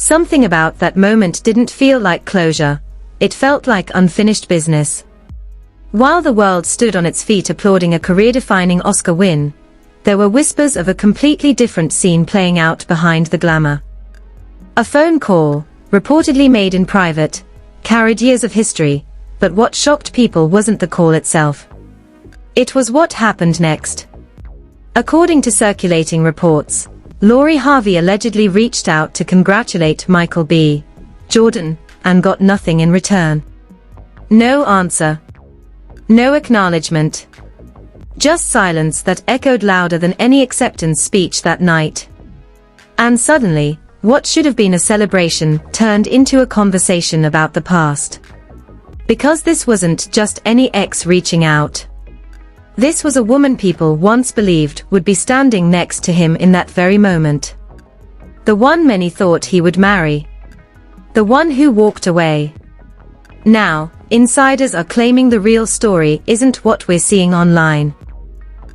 Something about that moment didn't feel like closure. It felt like unfinished business. While the world stood on its feet applauding a career-defining Oscar win, there were whispers of a completely different scene playing out behind the glamour. A phone call, reportedly made in private, carried years of history, but what shocked people wasn't the call itself. It was what happened next. According to circulating reports, Lori Harvey allegedly reached out to congratulate Michael B. Jordan, and got nothing in return. No answer. No acknowledgement. Just silence that echoed louder than any acceptance speech that night. And suddenly, what should have been a celebration turned into a conversation about the past. Because this wasn't just any ex reaching out. This was a woman people once believed would be standing next to him in that very moment. The one many thought he would marry. The one who walked away. Now, insiders are claiming the real story isn't what we're seeing online.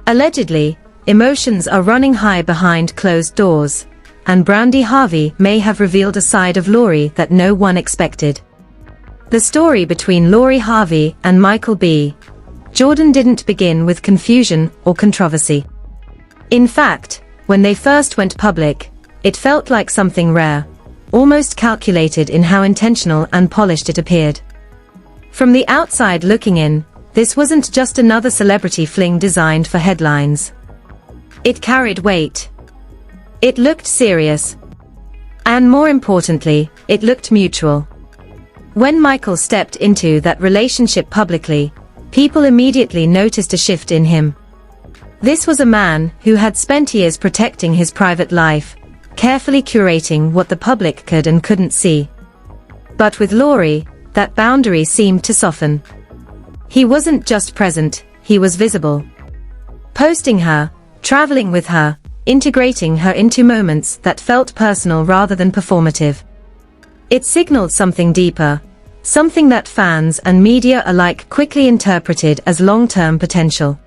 Allegedly, emotions are running high behind closed doors, and Brandi Harvey may have revealed a side of Lori that no one expected. The story between Lori Harvey and Michael B. Jordan didn't begin with confusion or controversy. In fact, when they first went public, it felt like something rare, almost calculated in how intentional and polished it appeared. From the outside looking in, this wasn't just another celebrity fling designed for headlines. It carried weight. It looked serious. And more importantly, it looked mutual. When Michael stepped into that relationship publicly, people immediately noticed a shift in him. This was a man who had spent years protecting his private life, carefully curating what the public could and couldn't see. But with Lori, that boundary seemed to soften. He wasn't just present, he was visible. Posting her, traveling with her, integrating her into moments that felt personal rather than performative. It signaled something deeper, something that fans and media alike quickly interpreted as long-term potential.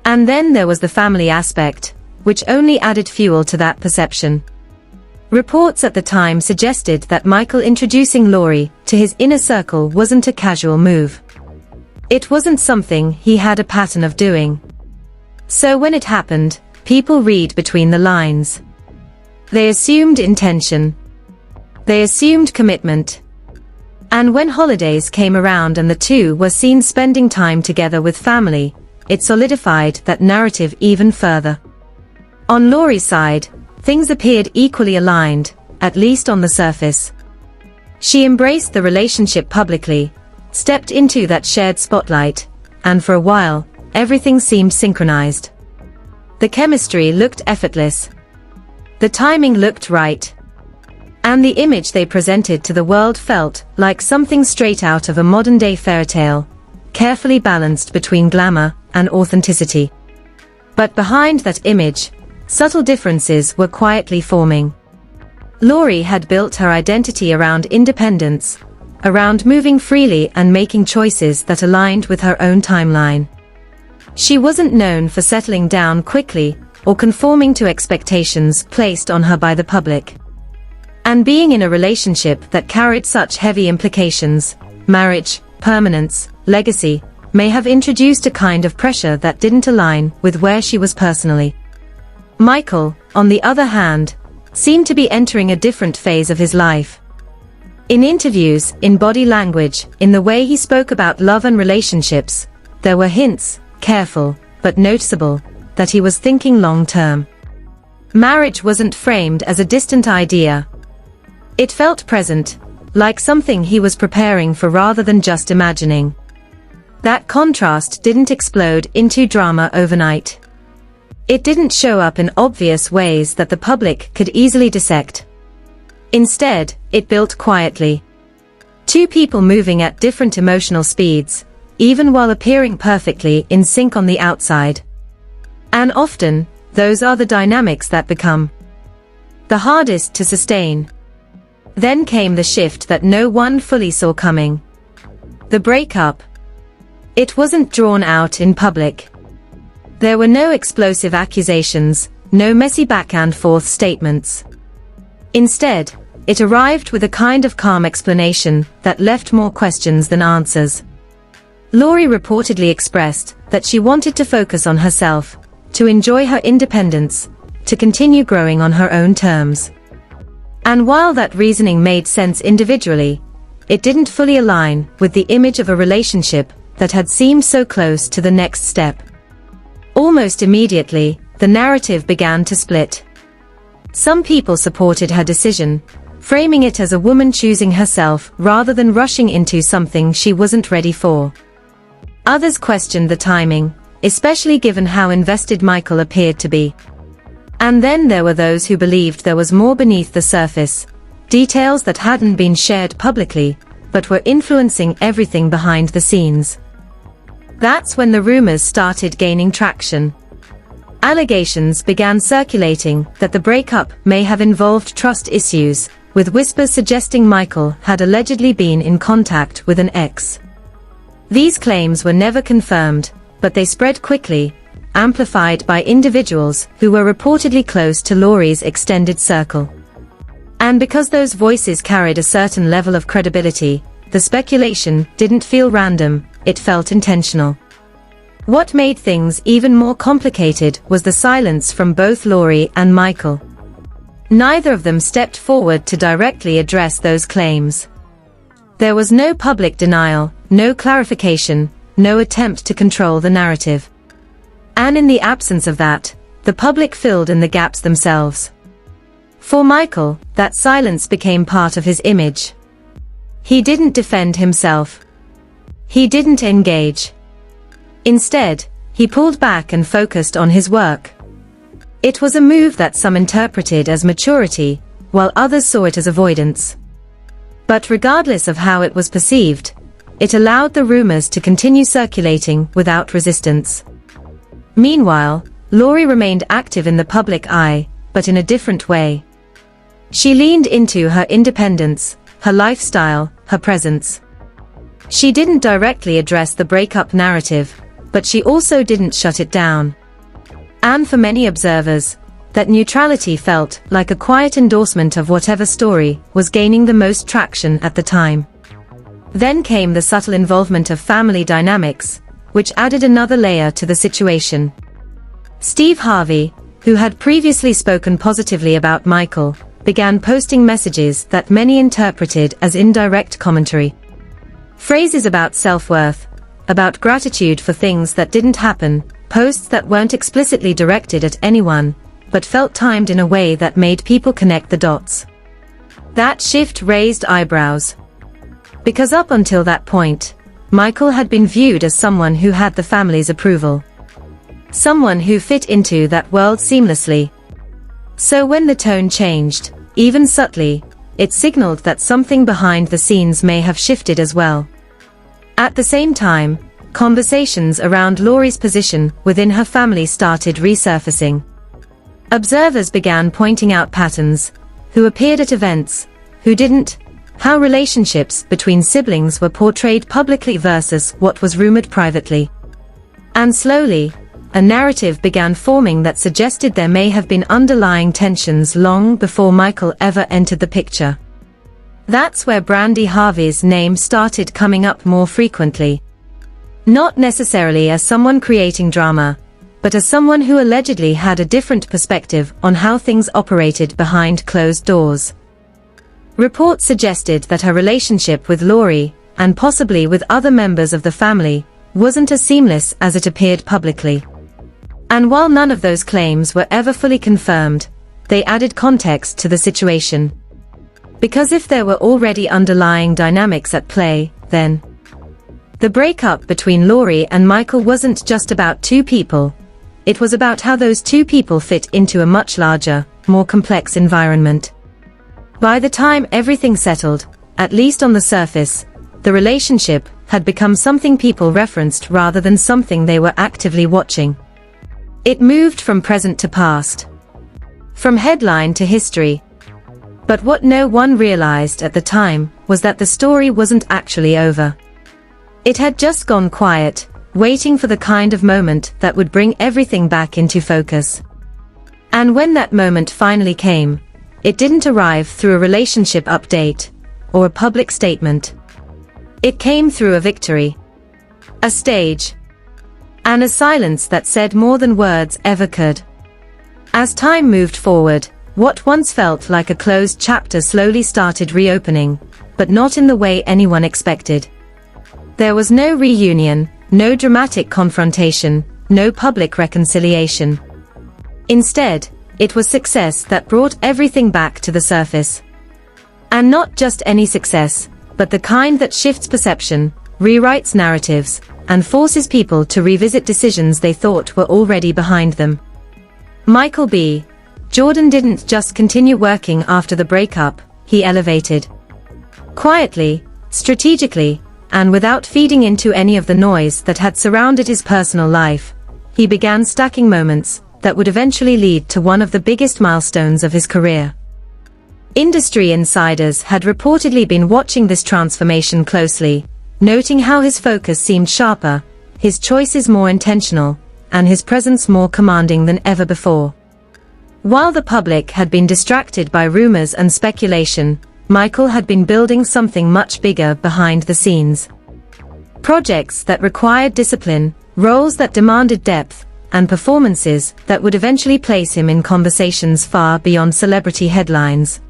And then there was the family aspect, which only added fuel to that perception. Reports at the time suggested that Michael introducing Lori to his inner circle wasn't a casual move. It wasn't something he had a pattern of doing. So when it happened, people read between the lines. They assumed intention. They assumed commitment. And when holidays came around and the two were seen spending time together with family, it solidified that narrative even further. On Lori's side, things appeared equally aligned, at least on the surface. She embraced the relationship publicly, stepped into that shared spotlight, and for a while, everything seemed synchronized. The chemistry looked effortless. The timing looked right. And the image they presented to the world felt like something straight out of a modern-day fairy tale, carefully balanced between glamour and authenticity. But behind that image, subtle differences were quietly forming. Lori had built her identity around independence, around moving freely and making choices that aligned with her own timeline. She wasn't known for settling down quickly or conforming to expectations placed on her by the public. And being in a relationship that carried such heavy implications, marriage, permanence, legacy, may have introduced a kind of pressure that didn't align with where she was personally. Michael, on the other hand, seemed to be entering a different phase of his life. In interviews, in body language, in the way he spoke about love and relationships, there were hints, careful, but noticeable, that he was thinking long-term. Marriage wasn't framed as a distant idea. It felt present, like something he was preparing for rather than just imagining. That contrast didn't explode into drama overnight. It didn't show up in obvious ways that the public could easily dissect. Instead, it built quietly. Two people moving at different emotional speeds, even while appearing perfectly in sync on the outside. And often, those are the dynamics that become the hardest to sustain. Then came the shift that no one fully saw coming. The breakup. It wasn't drawn out in public. There were no explosive accusations, no messy back and forth statements. Instead, it arrived with a kind of calm explanation that left more questions than answers. Lori reportedly expressed that she wanted to focus on herself, to enjoy her independence, to continue growing on her own terms. And while that reasoning made sense individually, it didn't fully align with the image of a relationship that had seemed so close to the next step. Almost immediately, the narrative began to split. Some people supported her decision, framing it as a woman choosing herself rather than rushing into something she wasn't ready for. Others questioned the timing, especially given how invested Michael appeared to be. And then there were those who believed there was more beneath the surface, details that hadn't been shared publicly, but were influencing everything behind the scenes. That's when the rumors started gaining traction. Allegations began circulating that the breakup may have involved trust issues, with whispers suggesting Michael had allegedly been in contact with an ex. These claims were never confirmed, but they spread quickly, amplified by individuals who were reportedly close to Lori's extended circle. And because those voices carried a certain level of credibility, the speculation didn't feel random, it felt intentional. What made things even more complicated was the silence from both Lori and Michael. Neither of them stepped forward to directly address those claims. There was no public denial, no clarification, no attempt to control the narrative. And in the absence of that, the public filled in the gaps themselves. For Michael, that silence became part of his image. He didn't defend himself. He didn't engage. Instead, he pulled back and focused on his work. It was a move that some interpreted as maturity, while others saw it as avoidance. But regardless of how it was perceived, it allowed the rumors to continue circulating without resistance. Meanwhile, Lori remained active in the public eye, but in a different way. She leaned into her independence, her lifestyle, her presence. She didn't directly address the breakup narrative, but she also didn't shut it down. And for many observers, that neutrality felt like a quiet endorsement of whatever story was gaining the most traction at the time. Then came the subtle involvement of family dynamics, which added another layer to the situation. Steve Harvey, who had previously spoken positively about Michael, began posting messages that many interpreted as indirect commentary. Phrases about self-worth, about gratitude for things that didn't happen, posts that weren't explicitly directed at anyone, but felt timed in a way that made people connect the dots. That shift raised eyebrows. Because up until that point, Michael had been viewed as someone who had the family's approval. Someone who fit into that world seamlessly. So when the tone changed, even subtly, it signaled that something behind the scenes may have shifted as well. At the same time, conversations around Lori's position within her family started resurfacing. Observers began pointing out patterns, who appeared at events, who didn't, how relationships between siblings were portrayed publicly versus what was rumored privately. And slowly, a narrative began forming that suggested there may have been underlying tensions long before Michael ever entered the picture. That's where Brandi Harvey's name started coming up more frequently. Not necessarily as someone creating drama, but as someone who allegedly had a different perspective on how things operated behind closed doors. Reports suggested that her relationship with Lori, and possibly with other members of the family, wasn't as seamless as it appeared publicly. And while none of those claims were ever fully confirmed, they added context to the situation. Because if there were already underlying dynamics at play, then the breakup between Lori and Michael wasn't just about two people. It was about how those two people fit into a much larger, more complex environment. By the time everything settled, at least on the surface, the relationship had become something people referenced rather than something they were actively watching. It moved from present to past, from headline to history. But what no one realized at the time was that the story wasn't actually over. It had just gone quiet, waiting for the kind of moment that would bring everything back into focus. And when that moment finally came, it didn't arrive through a relationship update or a public statement. It came through a victory, a stage, and a silence that said more than words ever could. As time moved forward, what once felt like a closed chapter slowly started reopening, but not in the way anyone expected. There was no reunion, no dramatic confrontation, no public reconciliation. Instead, it was success that brought everything back to the surface. And not just any success, but the kind that shifts perception, rewrites narratives, and forces people to revisit decisions they thought were already behind them. Michael B. Jordan didn't just continue working after the breakup, he elevated. Quietly, strategically, and without feeding into any of the noise that had surrounded his personal life, he began stacking moments that would eventually lead to one of the biggest milestones of his career. Industry insiders had reportedly been watching this transformation closely, noting how his focus seemed sharper, his choices more intentional, and his presence more commanding than ever before. While the public had been distracted by rumors and speculation, Michael had been building something much bigger behind the scenes. Projects that required discipline, roles that demanded depth, and performances that would eventually place him in conversations far beyond celebrity headlines.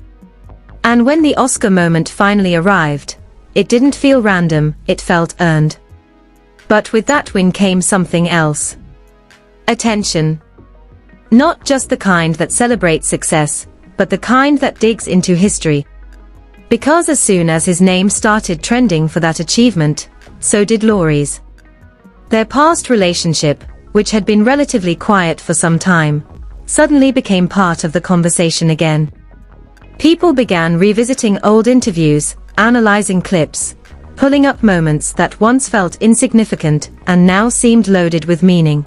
And when the Oscar moment finally arrived, it didn't feel random, it felt earned. But with that win came something else. Attention. Not just the kind that celebrates success, but the kind that digs into history. Because as soon as his name started trending for that achievement, so did Laurie's. Their past relationship, which had been relatively quiet for some time, suddenly became part of the conversation again. People began revisiting old interviews, analyzing clips, pulling up moments that once felt insignificant and now seemed loaded with meaning.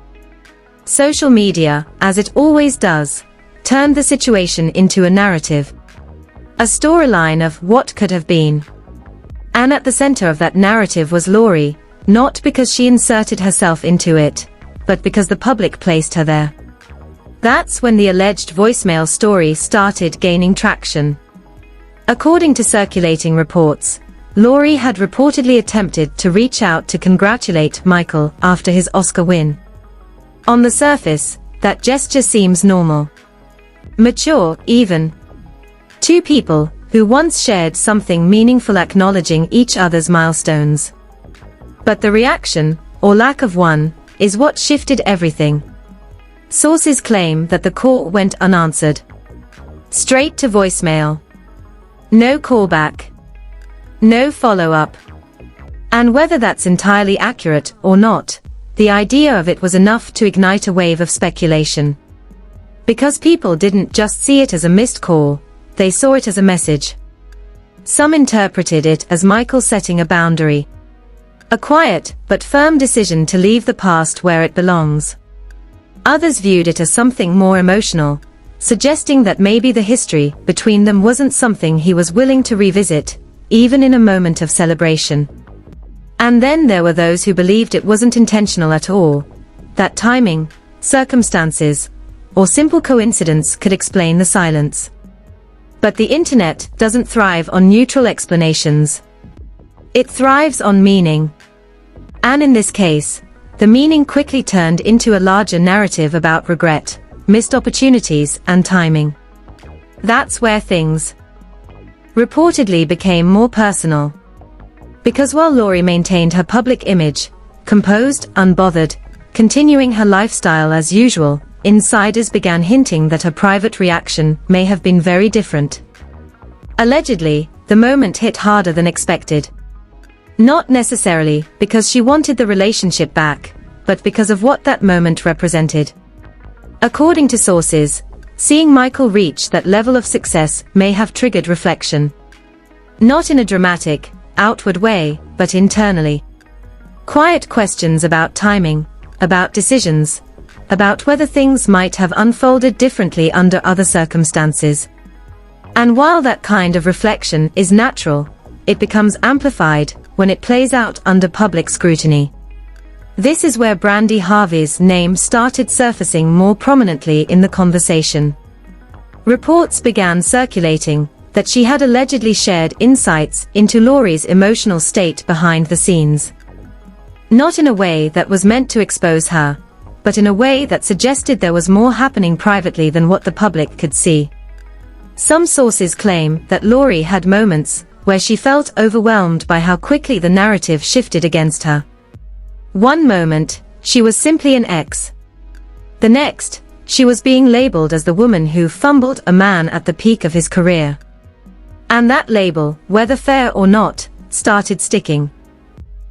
Social media, as it always does, turned the situation into a narrative. A storyline of what could have been. And at the center of that narrative was Laurie, not because she inserted herself into it, but because the public placed her there. That's when the alleged voicemail story started gaining traction. According to circulating reports, Laurie had reportedly attempted to reach out to congratulate Michael after his Oscar win. On the surface, that gesture seems normal. Mature, even. Two people, who once shared something meaningful acknowledging each other's milestones. But the reaction, or lack of one, is what shifted everything. Sources claim that the call went unanswered. Straight to voicemail. No callback. No follow-up. And whether that's entirely accurate or not, the idea of it was enough to ignite a wave of speculation. Because people didn't just see it as a missed call, they saw it as a message. Some interpreted it as Michael setting a boundary. A quiet, but firm decision to leave the past where it belongs. Others viewed it as something more emotional, suggesting that maybe the history between them wasn't something he was willing to revisit, even in a moment of celebration. And then there were those who believed it wasn't intentional at all, that timing, circumstances, or simple coincidence could explain the silence. But the internet doesn't thrive on neutral explanations. It thrives on meaning. And in this case, the meaning quickly turned into a larger narrative about regret, missed opportunities, and timing. That's where things reportedly became more personal. Because while Laurie maintained her public image, composed, unbothered, continuing her lifestyle as usual, insiders began hinting that her private reaction may have been very different. Allegedly, the moment hit harder than expected. Not necessarily because she wanted the relationship back, but because of what that moment represented. According to sources, seeing Michael reach that level of success may have triggered reflection. Not in a dramatic, outward way, but internally. Quiet questions about timing, about decisions, about whether things might have unfolded differently under other circumstances. And while that kind of reflection is natural, it becomes amplified when it plays out under public scrutiny. This is where Brandi Harvey's name started surfacing more prominently in the conversation. Reports began circulating that she had allegedly shared insights into Lori's emotional state behind the scenes. Not in a way that was meant to expose her, but in a way that suggested there was more happening privately than what the public could see. Some sources claim that Lori had moments where she felt overwhelmed by how quickly the narrative shifted against her. One moment, she was simply an ex. The next, she was being labeled as the woman who fumbled a man at the peak of his career. And that label, whether fair or not, started sticking.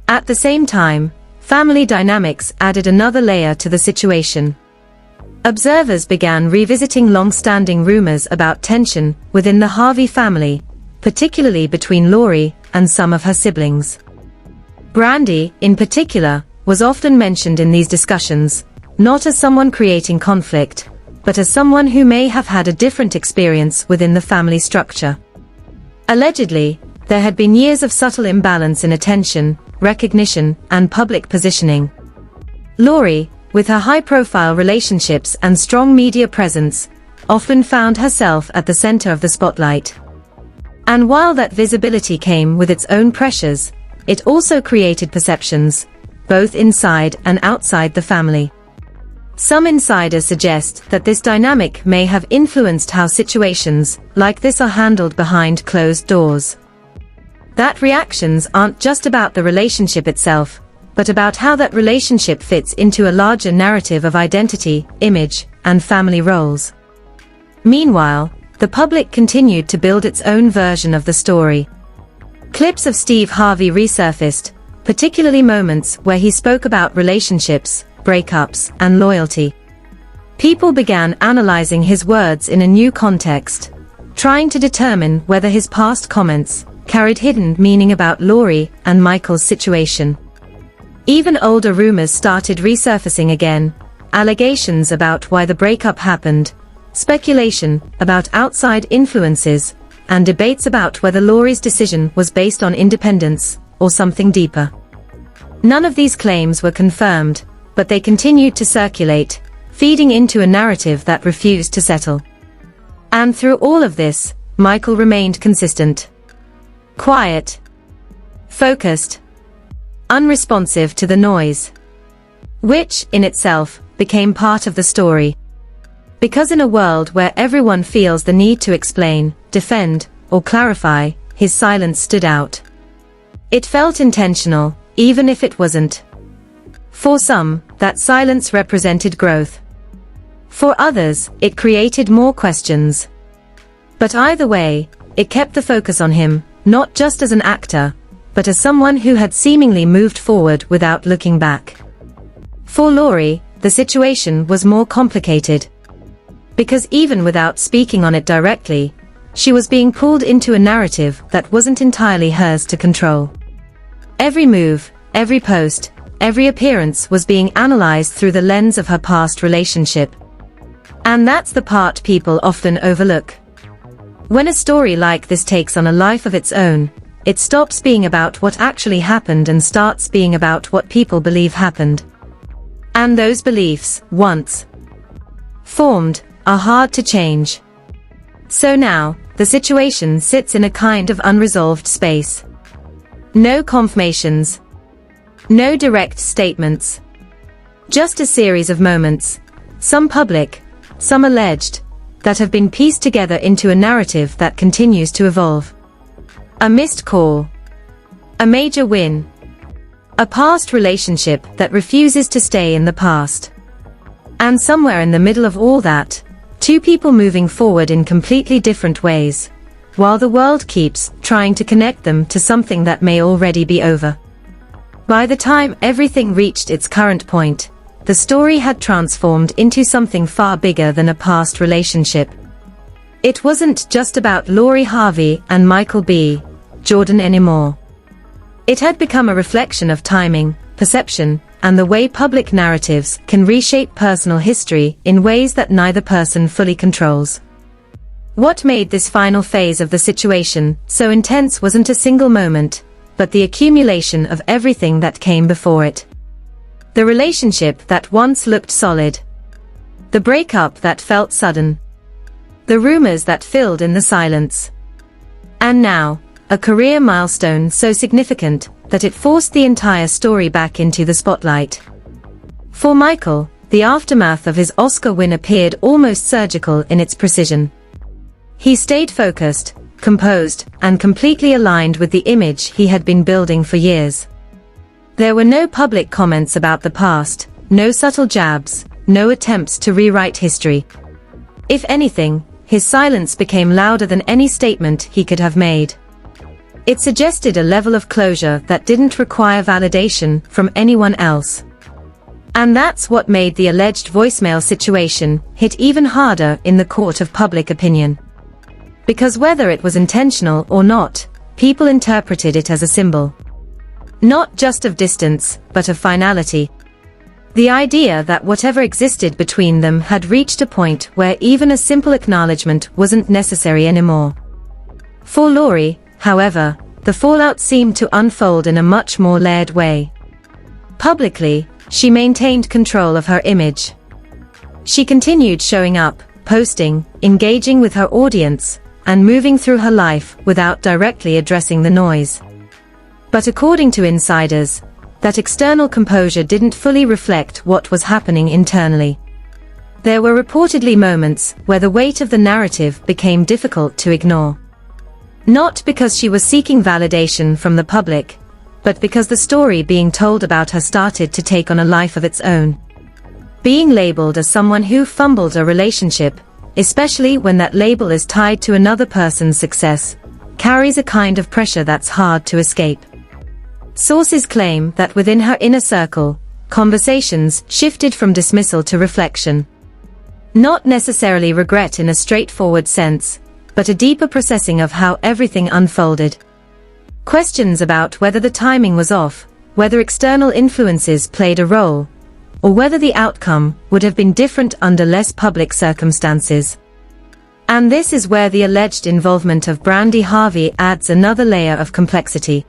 At the same time, family dynamics added another layer to the situation. Observers began revisiting long-standing rumors about tension within the Harvey family, particularly between Lori and some of her siblings. Brandi, in particular, was often mentioned in these discussions, not as someone creating conflict, but as someone who may have had a different experience within the family structure. Allegedly, there had been years of subtle imbalance in attention, recognition, and public positioning. Lori, with her high-profile relationships and strong media presence, often found herself at the center of the spotlight. And while that visibility came with its own pressures, it also created perceptions, both inside and outside the family. Some insiders suggest that this dynamic may have influenced how situations like this are handled behind closed doors. That reactions aren't just about the relationship itself, but about how that relationship fits into a larger narrative of identity, image, and family roles. Meanwhile, the public continued to build its own version of the story. Clips of Steve Harvey resurfaced, particularly moments where he spoke about relationships, breakups, and loyalty. People began analyzing his words in a new context, trying to determine whether his past comments carried hidden meaning about Lori and Michael's situation. Even older rumors started resurfacing again, allegations about why the breakup happened, speculation about outside influences, and debates about whether Lori's decision was based on independence or something deeper. None of these claims were confirmed, but they continued to circulate, feeding into a narrative that refused to settle. And through all of this, Michael remained consistent. Quiet. Focused. Unresponsive to the noise. Which, in itself, became part of the story. Because in a world where everyone feels the need to explain, defend, or clarify, his silence stood out. It felt intentional, even if it wasn't. For some, that silence represented growth. For others, it created more questions. But either way, it kept the focus on him, not just as an actor, but as someone who had seemingly moved forward without looking back. For Lori, the situation was more complicated. Because even without speaking on it directly, she was being pulled into a narrative that wasn't entirely hers to control. Every move, every post, every appearance was being analyzed through the lens of her past relationship. And that's the part people often overlook. When a story like this takes on a life of its own, it stops being about what actually happened and starts being about what people believe happened. And those beliefs, once formed, are hard to change. So now, the situation sits in a kind of unresolved space. No confirmations. No direct statements. Just a series of moments, some public, some alleged, that have been pieced together into a narrative that continues to evolve. A missed call. A major win. A past relationship that refuses to stay in the past. And somewhere in the middle of all that, two people moving forward in completely different ways, while the world keeps trying to connect them to something that may already be over. By the time everything reached its current point, the story had transformed into something far bigger than a past relationship. It wasn't just about Lori Harvey and Michael B. Jordan anymore. It had become a reflection of timing, perception, and the way public narratives can reshape personal history in ways that neither person fully controls. What made this final phase of the situation so intense wasn't a single moment, but the accumulation of everything that came before it. The relationship that once looked solid. The breakup that felt sudden. the rumors that filled in the silence. And now, a career milestone so significant that it forced the entire story back into the spotlight. For Michael, the aftermath of his Oscar win appeared almost surgical in its precision. He stayed focused, composed, and completely aligned with the image he had been building for years. There were no public comments about the past, no subtle jabs, no attempts to rewrite history. If anything, his silence became louder than any statement he could have made. It suggested a level of closure that didn't require validation from anyone else. And that's what made the alleged voicemail situation hit even harder in the court of public opinion. Because whether it was intentional or not, people interpreted it as a symbol. Not just of distance, but of finality. The idea that whatever existed between them had reached a point where even a simple acknowledgement wasn't necessary anymore. For Lori, however, the fallout seemed to unfold in a much more layered way. Publicly, she maintained control of her image. She continued showing up, posting, engaging with her audience, and moving through her life without directly addressing the noise. But according to insiders, that external composure didn't fully reflect what was happening internally. There were reportedly moments where the weight of the narrative became difficult to ignore. Not because she was seeking validation from the public, but because the story being told about her started to take on a life of its own. Being labeled as someone who fumbled a relationship, especially when that label is tied to another person's success, carries a kind of pressure that's hard to escape. Sources claim that within her inner circle, conversations shifted from dismissal to reflection. Not necessarily regret in a straightforward sense, but a deeper processing of how everything unfolded. Questions about whether the timing was off, whether external influences played a role, or whether the outcome would have been different under less public circumstances. And this is where the alleged involvement of Brandi Harvey adds another layer of complexity.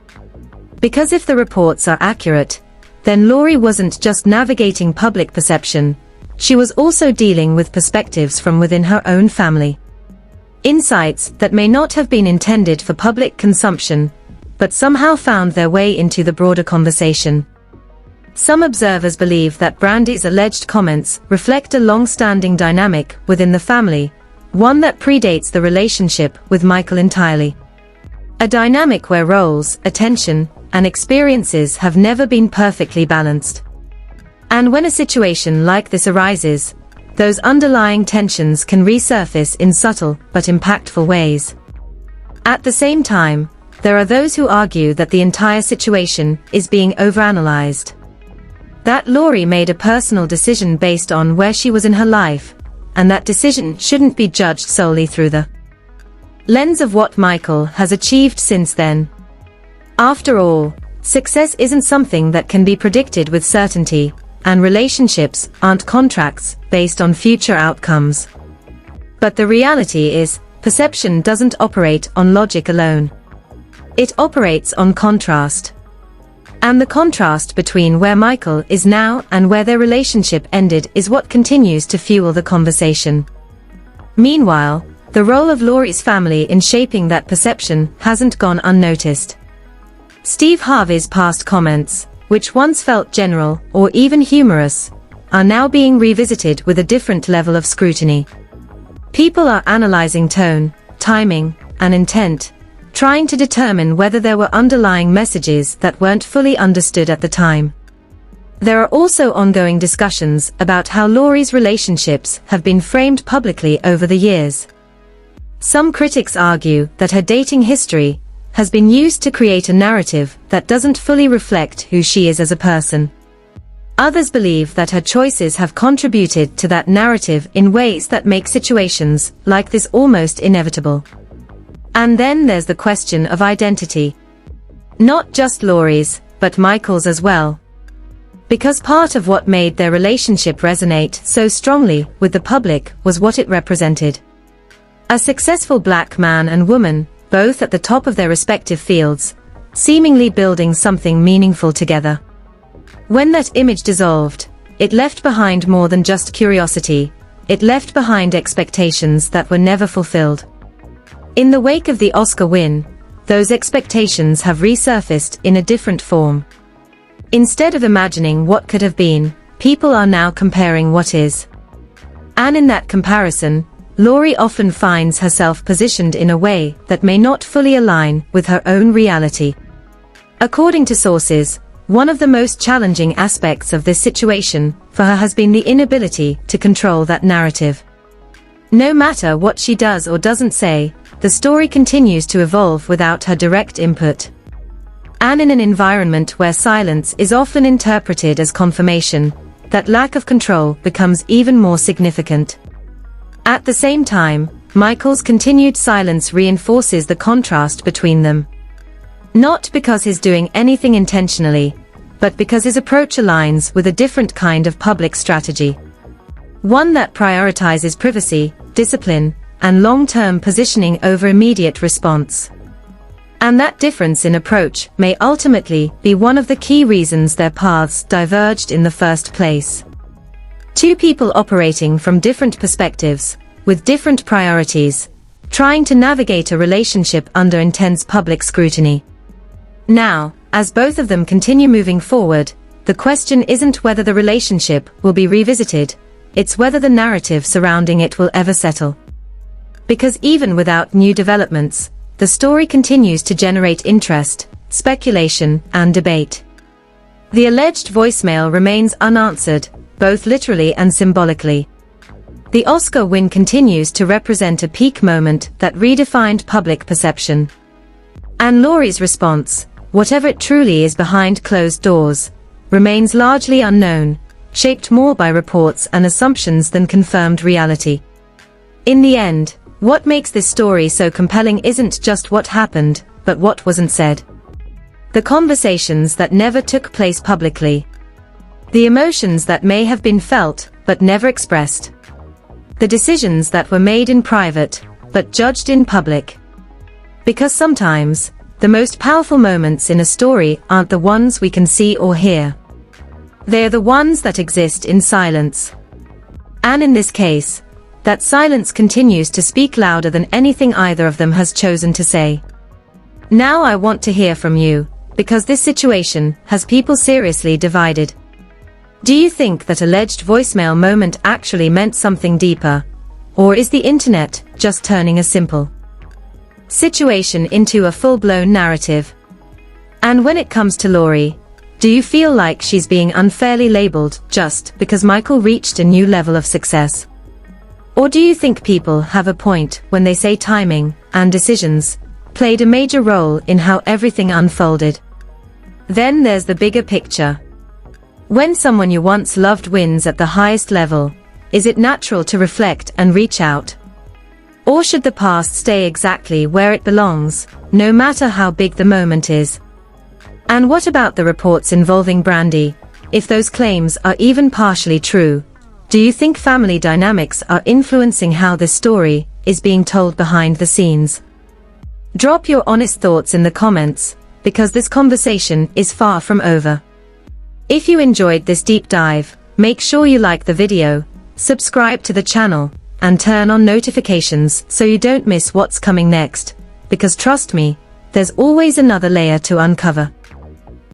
Because if the reports are accurate, then Lori wasn't just navigating public perception, she was also dealing with perspectives from within her own family. Insights that may not have been intended for public consumption, but somehow found their way into the broader conversation. Some observers believe that Brandi's alleged comments reflect a long-standing dynamic within the family, one that predates the relationship with Michael entirely. A dynamic where roles, attention, and experiences have never been perfectly balanced. And when a situation like this arises, those underlying tensions can resurface in subtle but impactful ways. At the same time, there are those who argue that the entire situation is being overanalyzed. That Lori made a personal decision based on where she was in her life, and that decision shouldn't be judged solely through the lens of what Michael has achieved since then. After all, success isn't something that can be predicted with certainty, and relationships aren't contracts based on future outcomes. But the reality is, perception doesn't operate on logic alone. It operates on contrast. And the contrast between where Michael is now and where their relationship ended is what continues to fuel the conversation. Meanwhile, the role of Lori's family in shaping that perception hasn't gone unnoticed. Steve Harvey's past comments, which once felt general or even humorous, are now being revisited with a different level of scrutiny. People are analyzing tone, timing, and intent, trying to determine whether there were underlying messages that weren't fully understood at the time. There are also ongoing discussions about how Lori's relationships have been framed publicly over the years. Some critics argue that her dating history has been used to create a narrative that doesn't fully reflect who she is as a person. Others believe that her choices have contributed to that narrative in ways that make situations like this almost inevitable. And then there's the question of identity. Not just Lori's, but Michael's as well. Because part of what made their relationship resonate so strongly with the public was what it represented. A successful black man and woman, both at the top of their respective fields, seemingly building something meaningful together. When that image dissolved, it left behind more than just curiosity. it left behind expectations that were never fulfilled. In the wake of the Oscar win, those expectations have resurfaced in a different form. Instead of imagining what could have been, people are now comparing what is. And in that comparison, Laurie often finds herself positioned in a way that may not fully align with her own reality. According to sources, one of the most challenging aspects of this situation for her has been the inability to control that narrative. No matter what she does or doesn't say, the story continues to evolve without her direct input. And in an environment where silence is often interpreted as confirmation, that lack of control becomes even more significant. At the same time, Michael's continued silence reinforces the contrast between them. Not because he's doing anything intentionally, but because his approach aligns with a different kind of public strategy. One that prioritizes privacy, discipline, and long-term positioning over immediate response. And that difference in approach may ultimately be one of the key reasons their paths diverged in the first place. Two people operating from different perspectives, with different priorities, trying to navigate a relationship under intense public scrutiny. Now, as both of them continue moving forward, the question isn't whether the relationship will be revisited, it's whether the narrative surrounding it will ever settle. Because even without new developments, the story continues to generate interest, speculation, and debate. The alleged voicemail remains unanswered, both literally and symbolically. The Oscar win continues to represent a peak moment that redefined public perception. And Laurie's response, whatever it truly is behind closed doors, remains largely unknown, shaped more by reports and assumptions than confirmed reality. In the end, what makes this story so compelling isn't just what happened, but what wasn't said. The conversations that never took place publicly. The emotions that may have been felt, but never expressed. The decisions that were made in private, but judged in public. Because sometimes, the most powerful moments in a story aren't the ones we can see or hear. They're the ones that exist in silence. And in this case, that silence continues to speak louder than anything either of them has chosen to say. Now I want to hear from you, because this situation has people seriously divided. Do you think that alleged voicemail moment actually meant something deeper? Or is the internet just turning a simple situation into a full-blown narrative? And when it comes to Laurie, do you feel like she's being unfairly labeled just because Michael reached a new level of success? Or do you think people have a point when they say timing and decisions played a major role in how everything unfolded? Then there's the bigger picture. When someone you once loved wins at the highest level, is it natural to reflect and reach out? Or should the past stay exactly where it belongs, no matter how big the moment is? And what about the reports involving Brandi? If those claims are even partially true, do you think family dynamics are influencing how this story is being told behind the scenes? Drop your honest thoughts in the comments, because this conversation is far from over. If you enjoyed this deep dive, make sure you like the video, subscribe to the channel, and turn on notifications so you don't miss what's coming next, because trust me, there's always another layer to uncover.